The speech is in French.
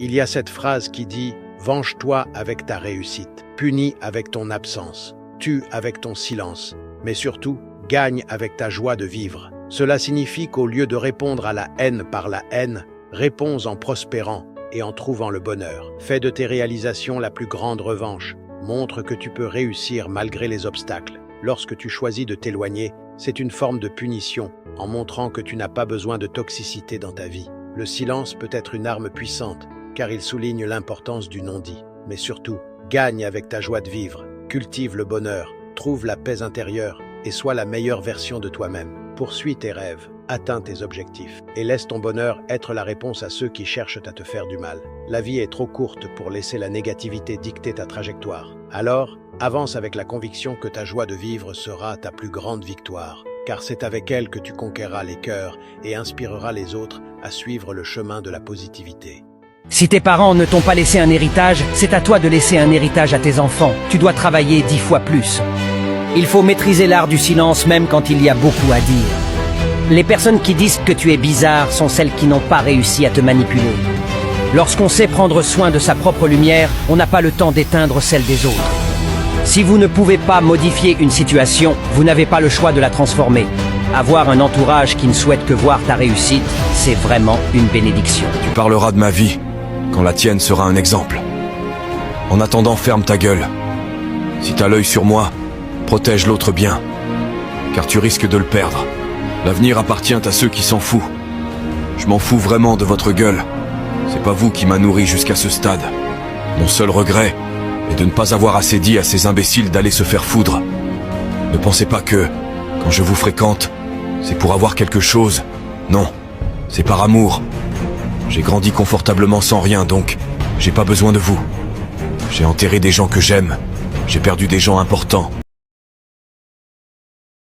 Il y a cette phrase qui dit « Venge-toi avec ta réussite, punis avec ton absence, tue avec ton silence, mais surtout, gagne avec ta joie de vivre ». Cela signifie qu'au lieu de répondre à la haine par la haine, réponds en prospérant et en trouvant le bonheur. Fais de tes réalisations la plus grande revanche. Montre que tu peux réussir malgré les obstacles. Lorsque tu choisis de t'éloigner, c'est une forme de punition, en montrant que tu n'as pas besoin de toxicité dans ta vie. Le silence peut être une arme puissante, car il souligne l'importance du non-dit. Mais surtout, gagne avec ta joie de vivre, cultive le bonheur, trouve la paix intérieure et sois la meilleure version de toi-même. Poursuis tes rêves, atteins tes objectifs et laisse ton bonheur être la réponse à ceux qui cherchent à te faire du mal. La vie est trop courte pour laisser la négativité dicter ta trajectoire. Alors, avance avec la conviction que ta joie de vivre sera ta plus grande victoire, car c'est avec elle que tu conquerras les cœurs et inspireras les autres à suivre le chemin de la positivité. Si tes parents ne t'ont pas laissé un héritage, c'est à toi de laisser un héritage à tes enfants. Tu dois travailler 10 fois plus. Il faut maîtriser l'art du silence même quand il y a beaucoup à dire. Les personnes qui disent que tu es bizarre sont celles qui n'ont pas réussi à te manipuler. Lorsqu'on sait prendre soin de sa propre lumière, on n'a pas le temps d'éteindre celle des autres. Si vous ne pouvez pas modifier une situation, vous n'avez pas le choix de la transformer. Avoir un entourage qui ne souhaite que voir ta réussite, c'est vraiment une bénédiction. Tu parleras de ma vie quand la tienne sera un exemple. En attendant, ferme ta gueule. Si t'as l'œil sur moi, protège l'autre bien, car tu risques de le perdre. L'avenir appartient à ceux qui s'en foutent. Je m'en fous vraiment de votre gueule. C'est pas vous qui m'a nourri jusqu'à ce stade. Mon seul regret est de ne pas avoir assez dit à ces imbéciles d'aller se faire foudre. Ne pensez pas que, quand je vous fréquente, c'est pour avoir quelque chose. Non, c'est par amour. J'ai grandi confortablement sans rien, donc j'ai pas besoin de vous. J'ai enterré des gens que j'aime. J'ai perdu des gens importants.